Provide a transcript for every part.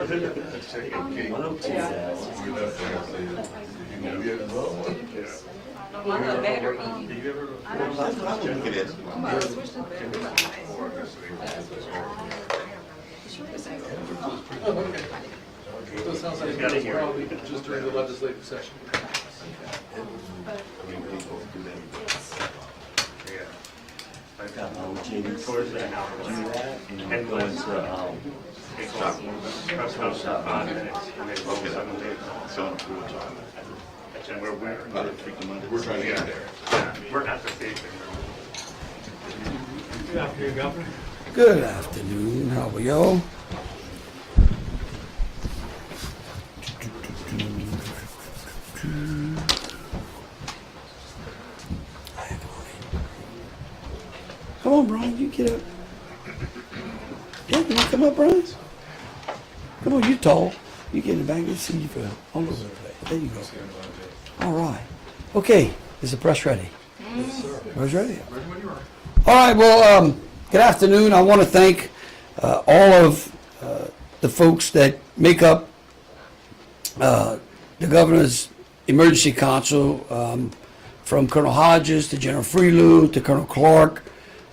So it sounds like it's probably just during the legislative session. And go into press house for 5 minutes and then go 7 days. And we're trying to get there. Yeah, we're at the station. Good afternoon, Governor. Good afternoon. How are y'all? Come on, Brian. You get up. Yeah, you want to come up, Brian? Come on, you tall. You get in the back and see you for all over the place. There you go. All right. Okay. Is the press ready? Yes, sir. Press ready? Ready when you are. All right, well, good afternoon. I want to thank all of the folks that make up the Governor's Emergency Council, from Colonel Hodges to General Freelou to Colonel Clark,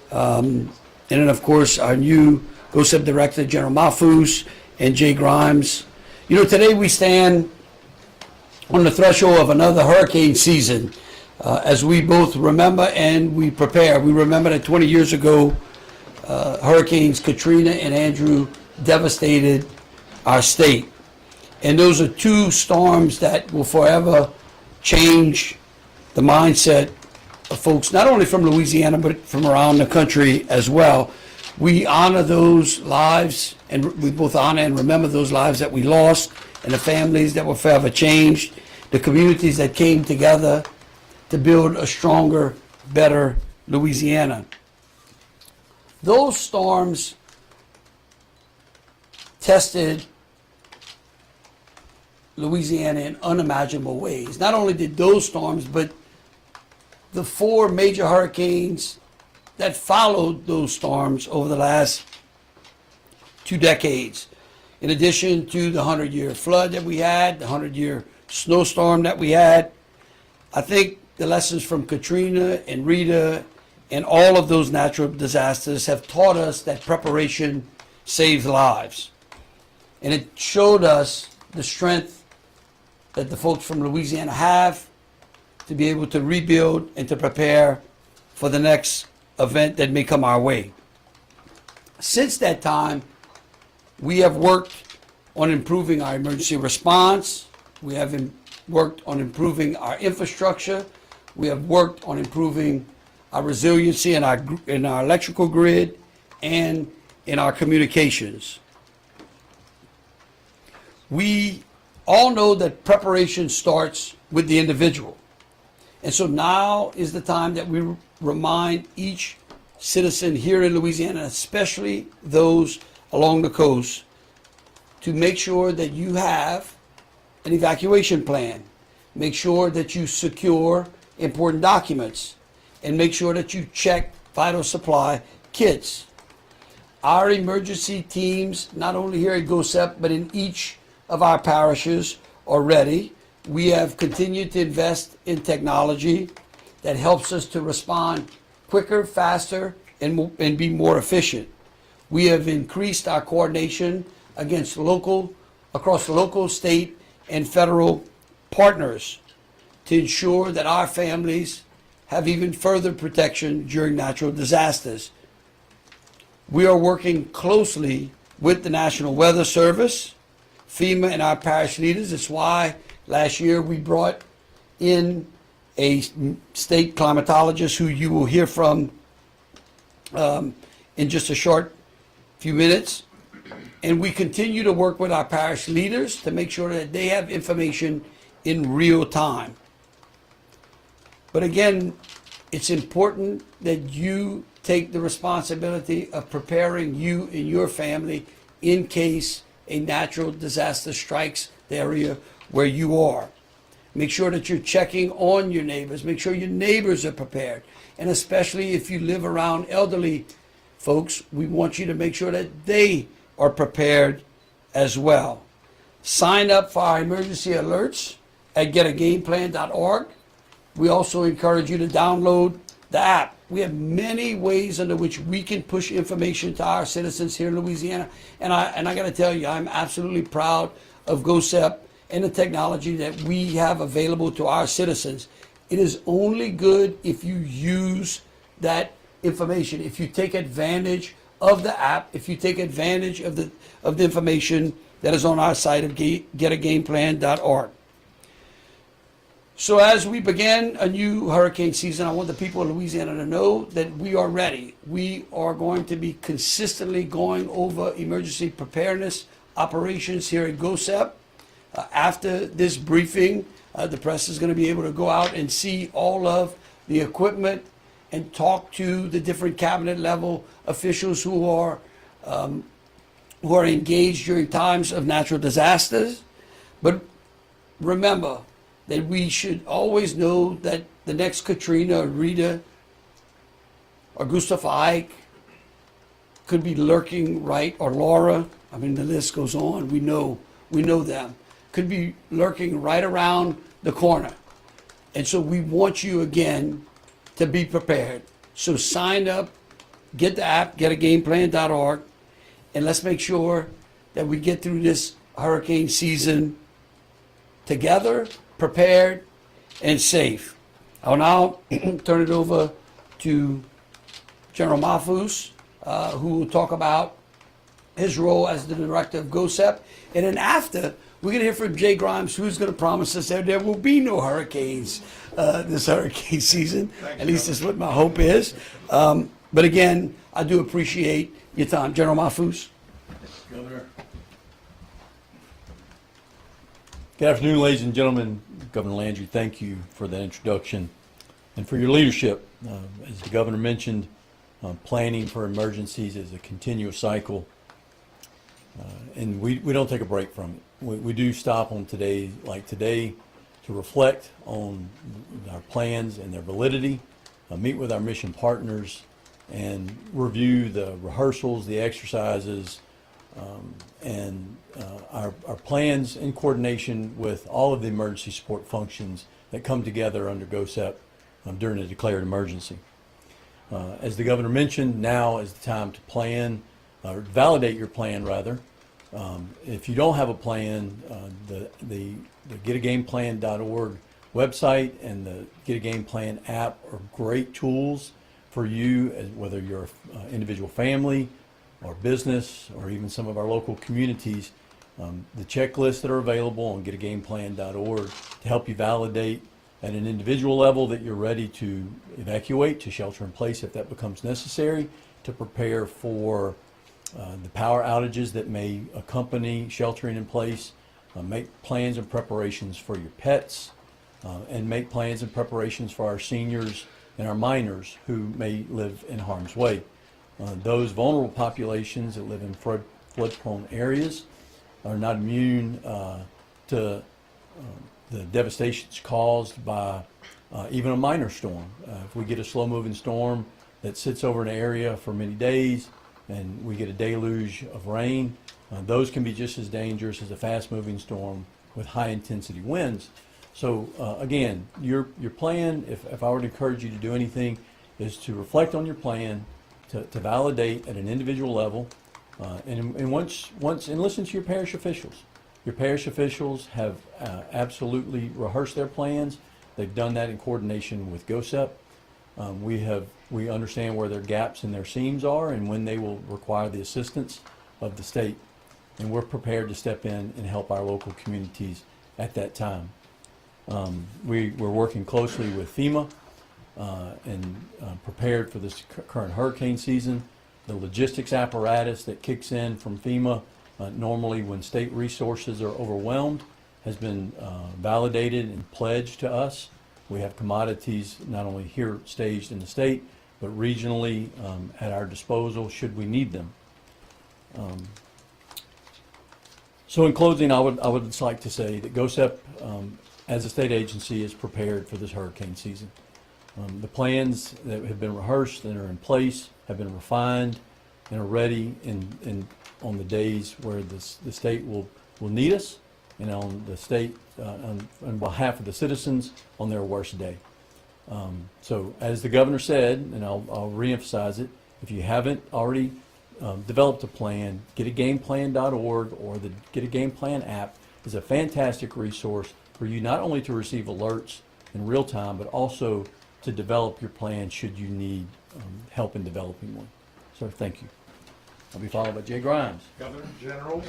and then, of course, our new GOSEP Director, General Mahfouz, and Jay Grimes. You know, today we stand on the threshold of another hurricane season. As we both remember and we prepare. We remember that 20 years ago, Hurricanes Katrina and Andrew devastated our state. And those are two storms that will forever change the mindset of folks, not only from Louisiana, but from around the country as well. We honor those lives, and we both honor and remember those lives that we lost, and the families that were forever changed, the communities that came together to build a stronger, better Louisiana. Those storms tested Louisiana in unimaginable ways. Not only did those storms, but the 4 major hurricanes that followed those storms over the last 2 decades. In addition to the 100-year flood that we had, the 100-year snowstorm that we had, I think the lessons from Katrina and Rita and all of those natural disasters have taught us that preparation saves lives. And it showed us the strength that the folks from Louisiana have to be able to rebuild and to prepare for the next event that may come our way. Since that time, we have worked on improving our emergency response. We have worked on improving our infrastructure. We have worked on improving our resiliency in our electrical grid and in our communications. We all know that preparation starts with the individual. And so now is the time that we remind each citizen here in Louisiana, especially those along the coast, to make sure that you have an evacuation plan. Make sure that you secure important documents, and make sure that you check vital supply kits. Our emergency teams, not only here at GOSEP, but in each of our parishes are ready. We have continued to invest in technology that helps us to respond quicker, faster, and be more efficient. We have increased our coordination across local, state, and federal partners to ensure that our families have even further protection during natural disasters. We are working closely with the National Weather Service, FEMA, and our parish leaders. It's why last year we brought in a state climatologist who you will hear from in just a short few minutes. And we continue to work with our parish leaders to make sure that they have information in real time. But again, it's important that you take the responsibility of preparing you and your family in case a natural disaster strikes the area where you are. Make sure that you're checking on your neighbors. Make sure your neighbors are prepared. And especially if you live around elderly folks, we want you to make sure that they are prepared as well. Sign up for our emergency alerts at getagameplan.org. We also encourage you to download the app. We have many ways under which we can push information to our citizens here in Louisiana. And I got to tell you, I'm absolutely proud of GOSEP and the technology that we have available to our citizens. It is only good if you use that information, if you take advantage of the app, if you take advantage of the information that is on our site of getagameplan.org. So as we begin a new hurricane season, I want the people of Louisiana to know that we are ready. We are going to be consistently going over emergency preparedness operations here at GOSEP. After this briefing, the press is going to be able to go out and see all of the equipment and talk to the different cabinet level officials who are engaged during times of natural disasters. But remember that we should always know that the next Katrina or Rita or Gustav Ike could be lurking right, or Laura. I mean, the list goes on. We know them. Could be lurking right around the corner. And so we want you again to be prepared. So sign up, get the app, getagameplan.org, and let's make sure that we get through this hurricane season together, prepared, and safe. I'll now turn it over to General Mahfouz, who will talk about his role as the director of GOSEP. And then after, we're going to hear from Jay Grimes, who's going to promise us that there will be no hurricanes this hurricane season. At least that's what my hope is. But again, I do appreciate your time. General Mahfouz. Governor. Good afternoon, ladies and gentlemen. Governor Landry, thank you for that introduction and for your leadership. As the governor mentioned, planning for emergencies is a continuous cycle, and we don't take a break from it. We do stop on today, like today, to reflect on our plans and their validity, meet with our mission partners, and review the rehearsals, the exercises, and our plans in coordination with all of the emergency support functions that come together under GOSEP during a declared emergency. As the governor mentioned, now is the time to plan, or validate your plan rather. If you don't have a plan, the getagameplan.org website and the Get a Game Plan app are great tools for you, whether you're an individual family or business or even some of our local communities. The checklists that are available on getagameplan.org to help you validate at an individual level that you're ready to evacuate, to shelter in place if that becomes necessary, to prepare for the power outages that may accompany sheltering in place, make plans and preparations for your pets, and make plans and preparations for our seniors and our minors who may live in harm's way. Those vulnerable populations that live in flood-prone areas are not immune to the devastations caused by even a minor storm. If we get a slow-moving storm that sits over an area for many days and we get a deluge of rain, those can be just as dangerous as a fast-moving storm with high-intensity winds. So again, your plan, if I were to encourage you to do anything, is to reflect on your plan, to validate at an individual level, and once and listen to your parish officials. Your parish officials have absolutely rehearsed their plans. They've done that in coordination with GOSEP. We understand where their gaps and their seams are and when they will require the assistance of the state. And we're prepared to step in and help our local communities at that time. We're working closely with FEMA and prepared for this current hurricane season. The logistics apparatus that kicks in from FEMA normally when state resources are overwhelmed has been validated and pledged to us. We have commodities not only here staged in the state, but regionally at our disposal should we need them. So in closing, I would just like to say that GOSEP, as a state agency, is prepared for this hurricane season. The plans that have been rehearsed and are in place have been refined and are ready on the days where the state will need us, and on the state, on behalf of the citizens on their worst day. So as the governor said, and I'll reemphasize it, if you haven't already developed a plan, getagameplan.org or the Get a Game Plan app is a fantastic resource for you not only to receive alerts in real time, but also to develop your plan should you need help in developing one. So thank you. I'll be followed by Jay Grimes. Governor, General.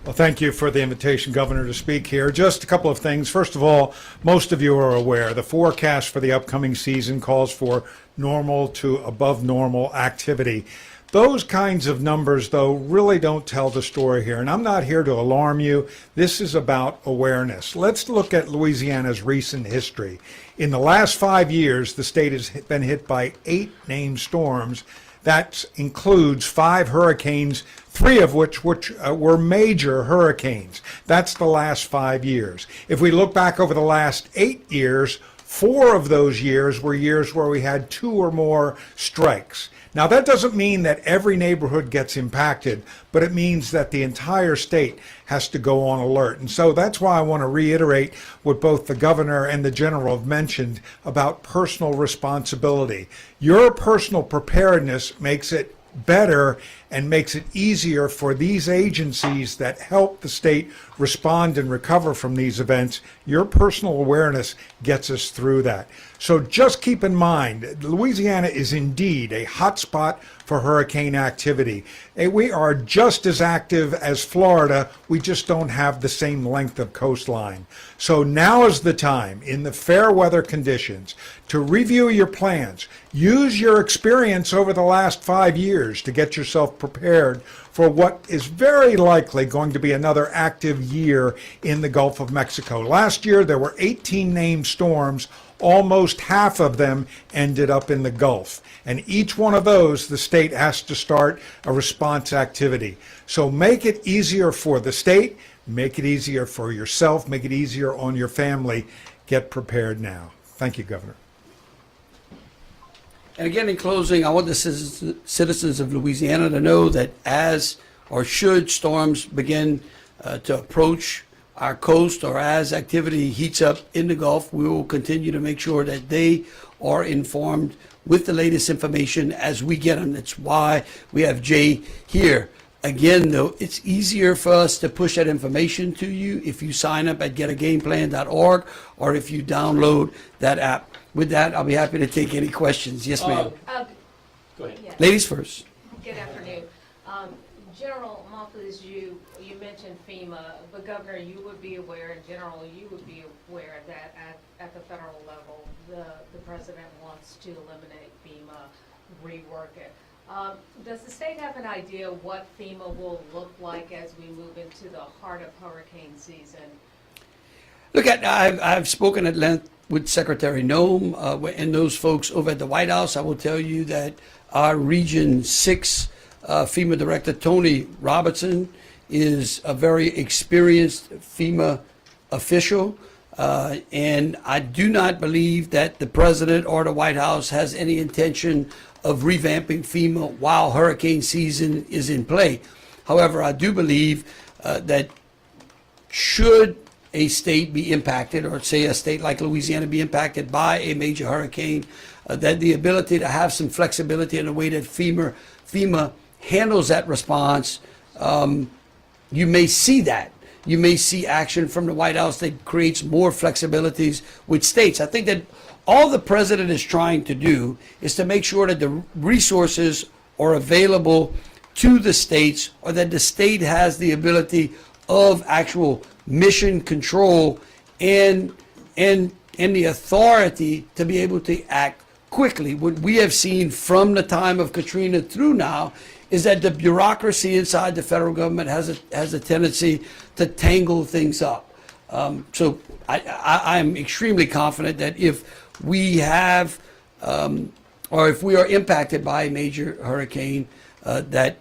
Well, thank you for the invitation, Governor, to speak here. Just a couple of things. First of all, most of you are aware the forecast for the upcoming season calls for normal to above normal activity. Those kinds of numbers, though, really don't tell the story here. And I'm not here to alarm you. This is about awareness. Let's look at Louisiana's recent history. In the last 5 years, the state has been hit by 8 named storms. That includes 5 hurricanes, 3 of which were major hurricanes. That's the last 5 years. If we look back over the last 8 years, 4 of those years were years where we had 2 or more strikes. Now, that doesn't mean that every neighborhood gets impacted, but it means that the entire state has to go on alert. And so that's why I want to reiterate what both the governor and the general have mentioned about personal responsibility. Your personal preparedness makes it better and makes it easier for these agencies that help the state respond and recover from these events. Your personal awareness gets us through that. So just keep in mind, Louisiana is indeed a hotspot for hurricane activity. We are just as active as Florida, we just don't have the same length of coastline. So now is the time, in the fair weather conditions, to review your plans. Use your experience over the last 5 years to get yourself prepared for what is very likely going to be another active year in the Gulf of Mexico. Last year there were 18 named storms. Almost half of them ended up in the Gulf. And each one of those, the state has to start a response activity. So make it easier for the state, make it easier for yourself, make it easier on your family. Get prepared now. Thank you, Governor. And again, in closing, I want the citizens of Louisiana to know that as or should storms begin to approach our coast, or as activity heats up in the Gulf, we will continue to make sure that they are informed with the latest information as we get them. That's why we have Jay here. Again, though, it's easier for us to push that information to you if you sign up at getagameplan.org or if you download that app. With that, I'll be happy to take any questions. Yes, ma'am. Go ahead. Yes. Ladies first. Good afternoon. General Monfils, you mentioned FEMA, but Governor, you would be aware, in general, you would be aware that at the federal level, the president wants to eliminate FEMA, rework it. Does the state have an idea what FEMA will look like as we move into the heart of hurricane season? Look, I've spoken at length with Secretary Nome and those folks over at the White House. I will tell you that our Region 6 FEMA Director, Tony Robertson, is a very experienced FEMA official. And I do not believe that the President or the White House has any intention of revamping FEMA while hurricane season is in play. However, I do believe that should a state be impacted, or say a state like Louisiana be impacted by a major hurricane, that the ability to have some flexibility in the way that FEMA handles that response, you may see that. You may see action from the White House that creates more flexibilities with states. I think that all the president is trying to do is to make sure that the resources are available to the states, or that the state has the ability of actual mission control and the authority to be able to act quickly. What we have seen from the time of Katrina through now is that the bureaucracy inside the federal government has a tendency to tangle things up. So I'm extremely confident that if we have, or if we are impacted by a major hurricane, that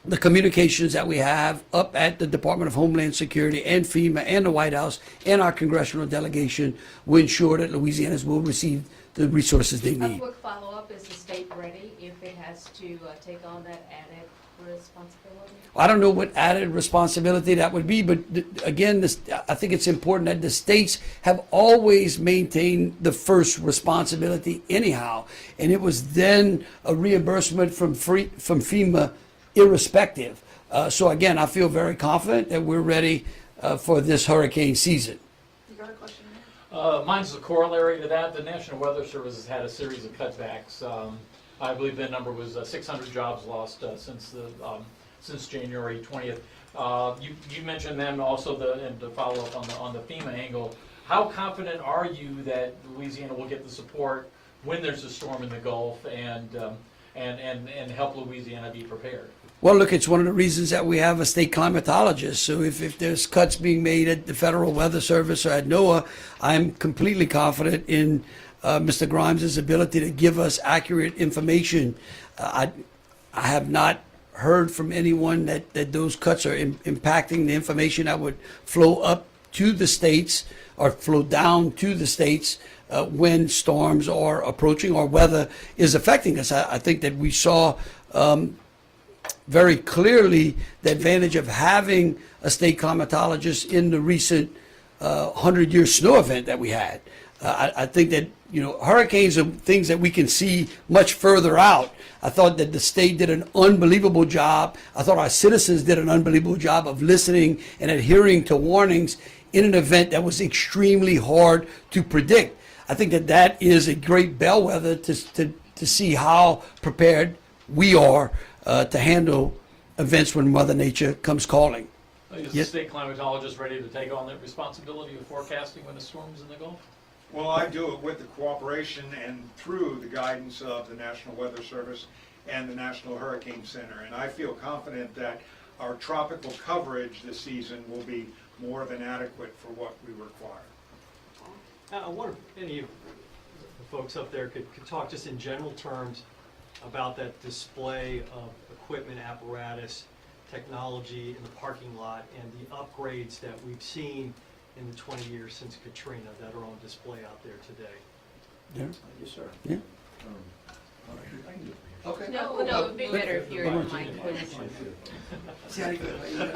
the communications that we have up at the Department of Homeland Security and FEMA and the White House and our congressional delegation will ensure that Louisianans will receive the resources they A need. quick follow-up, is the state ready if it has to take on that added responsibility? I don't know what added responsibility that would be, but again, I think it's important that the states have always maintained the first responsibility anyhow, and it was then a reimbursement from FEMA irrespective. So again, I feel very confident that we're ready for this hurricane season. You got a question? Mine's a corollary to that. The National Weather Service has had a series of cutbacks. I believe the number was 600 jobs lost since January 20th. You mentioned them also, and to follow up on the FEMA angle. How confident are you that Louisiana will get the support when there's a storm in the Gulf and help Louisiana be prepared? Well, look, it's one of the reasons that we have a state climatologist. So if there's cuts being made at the Federal Weather Service or at NOAA, I'm completely confident in Mr. Grimes' ability to give us accurate information. I have not heard from anyone that those cuts are impacting the information that would flow up to the states or flow down to the states when storms are approaching or weather is affecting us. I think that we saw very clearly the advantage of having a state climatologist in the recent 100-year snow event that we had. I think that, hurricanes are things that we can see much further out. I thought that the state did an unbelievable job. I thought our citizens did an unbelievable job of listening and adhering to warnings in an event that was extremely hard to predict. I think that is a great bellwether to see how prepared we are to handle events when Mother Nature comes calling. Is Yes. the state climatologist ready to take on that responsibility of forecasting when the storm's in the Gulf? Well, I do it with the cooperation and through the guidance of the National Weather Service and the National Hurricane Center. And I feel confident that our tropical coverage this season will be more than adequate for what we require. I wonder if any of the folks up there could talk just in general terms about that display of equipment, apparatus, technology in the parking lot and the upgrades that we've seen in the 20 years since Katrina that are on display out there today. Yeah. Yes, sir. Yeah. Okay. No, it would be better if you're in the mic. See how you do it? Want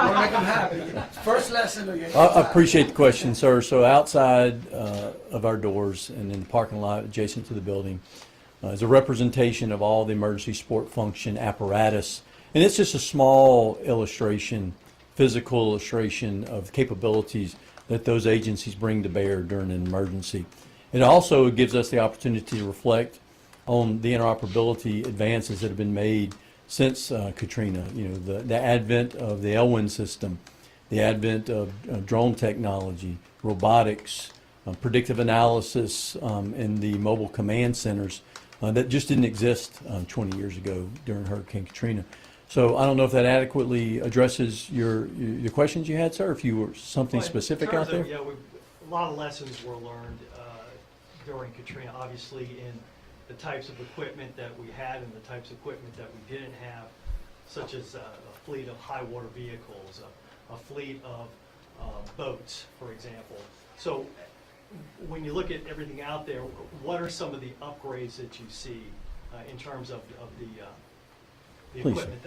to make them happy. First lesson again. I appreciate the question, sir. So outside of our doors and in the parking lot adjacent to the building is a representation of all the emergency support function apparatus. And it's just a small illustration, physical illustration of capabilities that those agencies bring to bear during an emergency. It also gives us the opportunity to reflect on the interoperability advances that have been made since Katrina. The advent of the Elwyn system, the advent of drone technology, robotics, predictive analysis, and the mobile command centers that just didn't exist 20 years ago during Hurricane Katrina. So I don't know if that adequately addresses your questions you had, sir, if you were something Well, in specific terms out there. of, a lot of lessons were learned during Katrina, obviously in the types of equipment that we had and the types of equipment that we didn't have, such as a fleet of high water vehicles, a fleet of boats, for example. So when you look at everything out there, what are some of the upgrades that you see in terms of the Please, equipment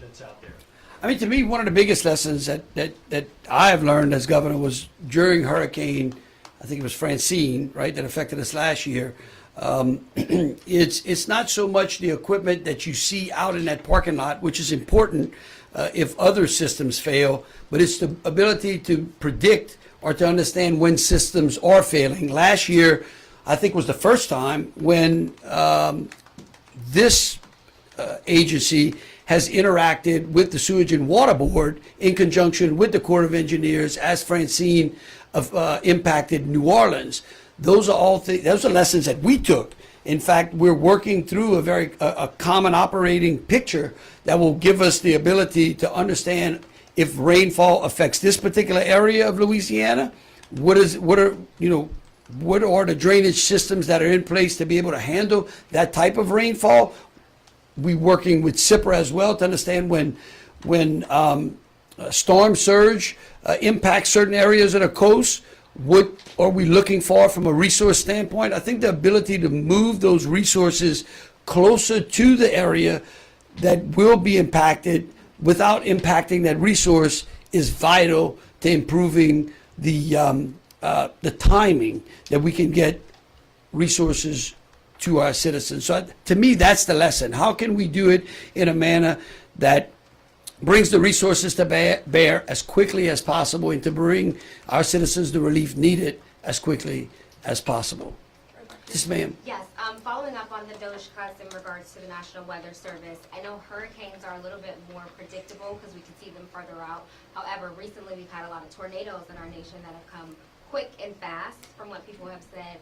that's out there? I mean, to me, one of the biggest lessons that I have learned as governor was during Hurricane, I think it was Francine, right, that affected us last year. It's not so much the equipment that you see out in that parking lot, which is important if other systems fail, but it's the ability to predict or to understand when systems are failing. Last year, I think, was the first time when this agency has interacted with the Sewage and Water Board in conjunction with the Corps of Engineers as Francine impacted New Orleans. Those are all those are lessons that we took. In fact, we're working through a common operating picture that will give us the ability to understand if rainfall affects this particular area of Louisiana. What are the drainage systems that are in place to be able to handle that type of rainfall? We working with SIPRA as well to understand when storm surge impacts certain areas of the coast. What are we looking for from a resource standpoint? I think the ability to move those resources closer to the area that will be impacted without impacting that resource is vital to improving the timing that we can get resources to our citizens. So to me, that's the lesson. How can we do it in a manner that brings the resources to bear as quickly as possible and to bring our citizens the relief needed as quickly as possible? Yes, ma'am. Yes, following up on the DOJ cuts in regards to the National Weather Service, I know hurricanes are a little bit more predictable because we can see them further out. However, recently we've had a lot of tornadoes in our nation that have come quick and fast, from what people have said.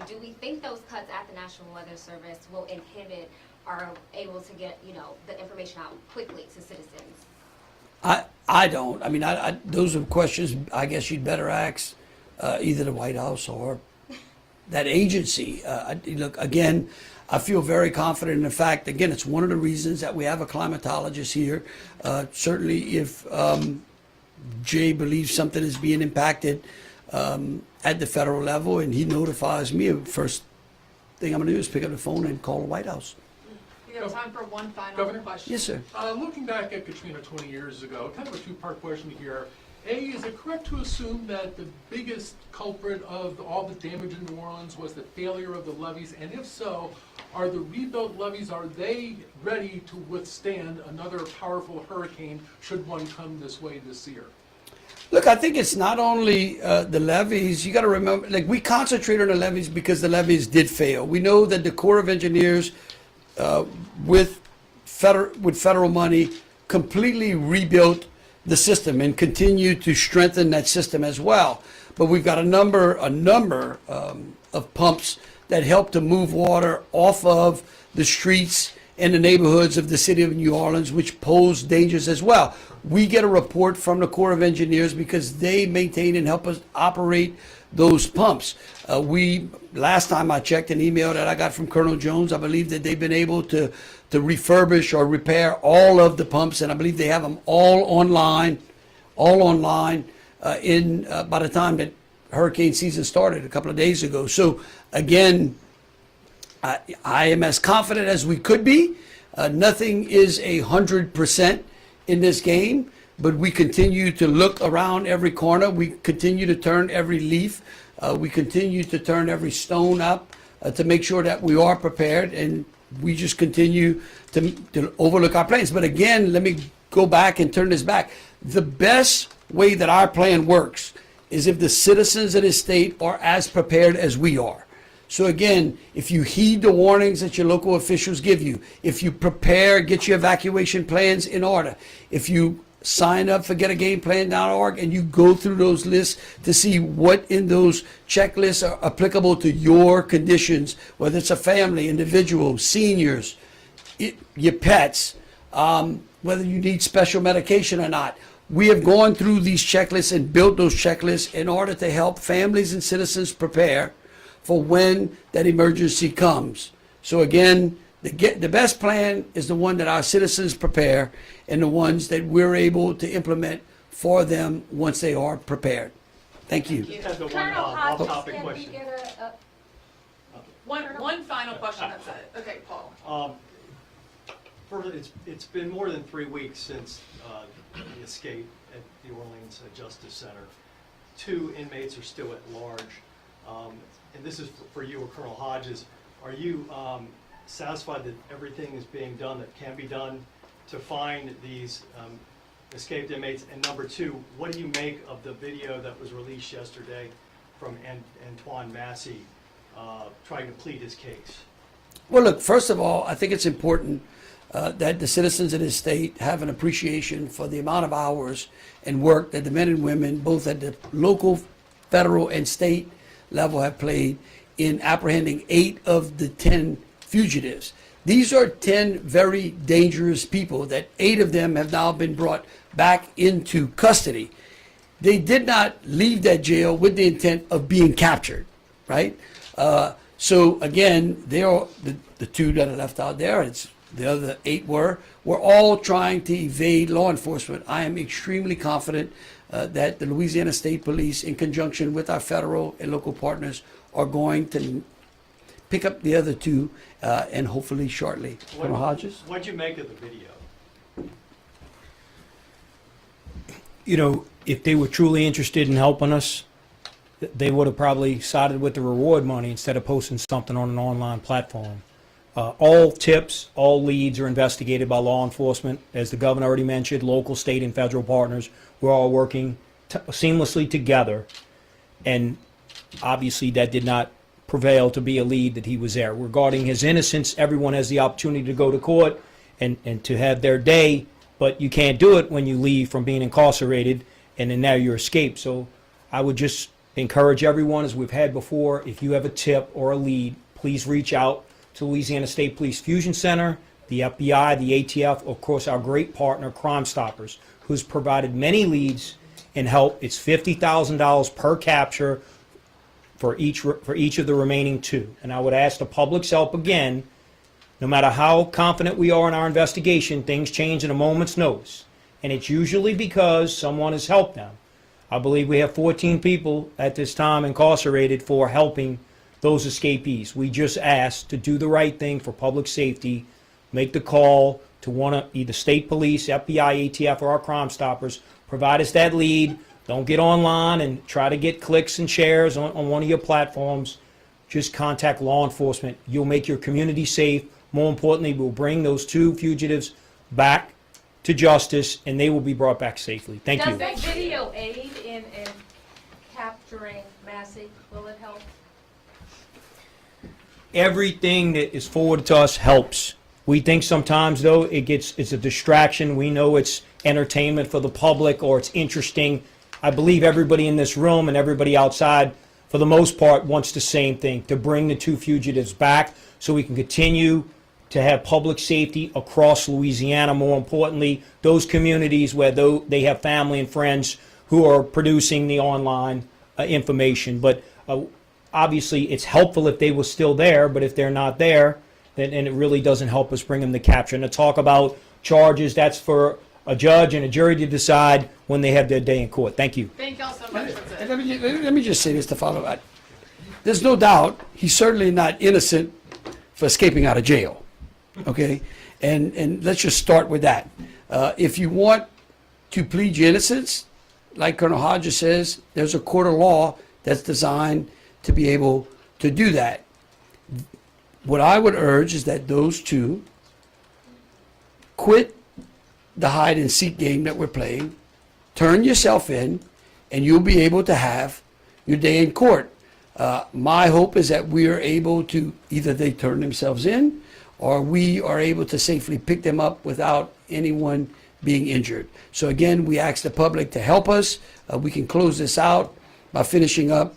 Do we think those cuts at the National Weather Service will inhibit or able to get, the information out quickly to citizens? I don't. I mean, those are questions I guess you'd better ask either the White House or that agency. Look, again, I feel very confident in the fact, again, it's one of the reasons that we have a climatologist here. Certainly if Jay believes something is being impacted at the federal level and he notifies me, first thing I'm going to do is pick up the phone and call the White House. We have time for one final Governor? question. Yes, sir. Looking back at Katrina 20 years ago, kind of a two-part question here. A, is it correct to assume that the biggest culprit of all the damage in New Orleans was the failure of the levees? And if so, are the rebuilt levees, are they ready to withstand another powerful hurricane should one come this way this year? Look, I think it's not only the levees. You got to remember, like, we concentrate on the levees because the levees did fail. We know that the Corps of Engineers, with federal money, completely rebuilt the system and continue to strengthen that system as well. But we've got a number of pumps that help to move water off of the streets and the neighborhoods of the city of New Orleans, which pose dangers as well. We get a report from the Corps of Engineers because they maintain and help us operate those pumps. Last time I checked an email that I got from Colonel Jones, I believe that they've been able to refurbish or repair all of the pumps, and I believe they have them all online by the time that hurricane season started a couple of days ago. So again, I am as confident as we could be. Nothing is 100% in this game, but we continue to look around every corner. We continue to turn every leaf. We continue to turn every stone up to make sure that we are prepared, and we just continue to overlook our plans. But again, let me go back and turn this back. The best way that our plan works is if the citizens of this state are as prepared as we are. So again, if you heed the warnings that your local officials give you, if you prepare, get your evacuation plans in order, if you sign up for getagamePlan.org and you go through those lists to see what in those checklists are applicable to your conditions, whether it's a family, individual, seniors, your pets, whether you need special medication or not. We have gone through these checklists and built those checklists in order to help families and citizens prepare for when that emergency comes. So again, the best plan is the one that our citizens prepare and the ones that we're able to implement for them once they are prepared. Thank you. Just have the one Colonel Hodges, off-topic can we question. get One final question, that's it. Okay, Paul. First, it's been more than 3 weeks since the escape at the Orleans Justice Center. 2 inmates are still at large. And this is for you or Colonel Hodges. Are you satisfied that everything is being done that can be done to find these escaped inmates? And number 2, what do you make of the video that was released yesterday from Antoine Massey trying to plead his case? Well, look, first of all, I think it's important that the citizens of this state have an appreciation for the amount of hours and work that the men and women, both at the local, federal, and state level, have played in apprehending 8 of the 10 fugitives. These are 10 very dangerous people that 8 of them have now been brought back into custody. They did not leave that jail with the intent of being captured, right? So again, they are the 2 that are left out there. It's the other 8 were all trying to evade law enforcement. I am extremely confident that the Louisiana State Police, in conjunction with our federal and local partners, are going to pick up the other two, and hopefully shortly. Colonel Hodges? What'd you make of the video? You know, if they were truly interested in helping us, they would have probably sided with the reward money instead of posting something on an online platform. All tips, all leads are investigated by law enforcement. As the governor already mentioned, local, state, and federal partners, we're all working seamlessly together. And obviously that did not prevail to be a lead that he was there. Regarding his innocence, everyone has the opportunity to go to court and to have their day, but you can't do it when you leave from being incarcerated and then now you're escaped. So I would just encourage everyone, as we've had before, if you have a tip or a lead, please reach out to Louisiana State Police Fusion Center, the FBI, the ATF, of course our great partner Crime Stoppers, who's provided many leads and help. It's $50,000 per capture for each of the remaining two. And I would ask the public's help again. No matter how confident we are in our investigation, things change in a moment's notice. And it's usually because someone has helped them. I believe we have 14 people at this time incarcerated for helping those escapees. We just ask to do the right thing for public safety, make the call to one of either state police, FBI, ATF, or our Crime Stoppers. Provide us that lead. Don't get online and try to get clicks and shares on one of your platforms. Just contact law enforcement. You'll make your community safe. More importantly, we'll bring those two fugitives back to justice, and they will be brought back safely. Thank you. Does that video aid in capturing Massey? Will it help? Everything that is forwarded to us helps. We think sometimes, though, it's a distraction. We know it's entertainment for the public or it's interesting. I believe everybody in this room and everybody outside, for the most part, wants the same thing, to bring the two fugitives back so we can continue to have public safety across Louisiana. More importantly, those communities where they have family and friends who are producing the online information. But obviously, it's helpful if they were still there, but if they're not there, then it really doesn't help us bring them to capture. And to talk about charges, that's for a judge and a jury to decide when they have their day in court. Thank you. Thank y'all so much. That's it. Let me just say this to follow that. There's no doubt he's certainly not innocent for escaping out of jail. Okay? And let's just start with that. If you want to plead your innocence, like Colonel Hodges says, there's a court of law that's designed to be able to do that. What I would urge is that those two quit the hide and seek game that we're playing, turn yourself in, and you'll be able to have your day in court. My hope is that we are able to, either they turn themselves in or we are able to safely pick them up without anyone being injured. So again, we ask the public to help us. We can close this out by finishing up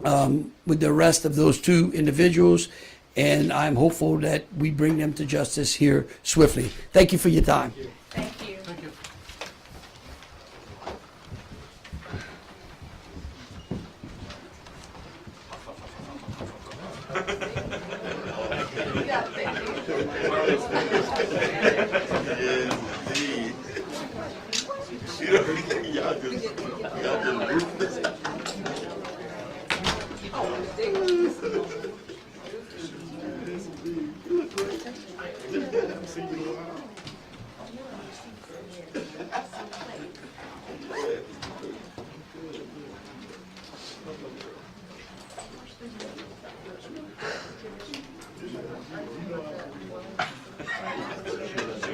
with the rest of those two individuals, and I'm hopeful that we bring them to justice here swiftly. Thank you for your time. Thank you. Thank you. Yeah, thank you. You know everything y'all just roofed this out.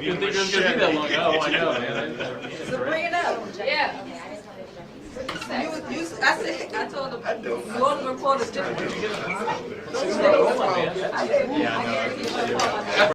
You didn't think it was gonna be that long? Oh, I know, man. So bring it up. Yeah. I told them, you all the reporters different. Yeah, I know.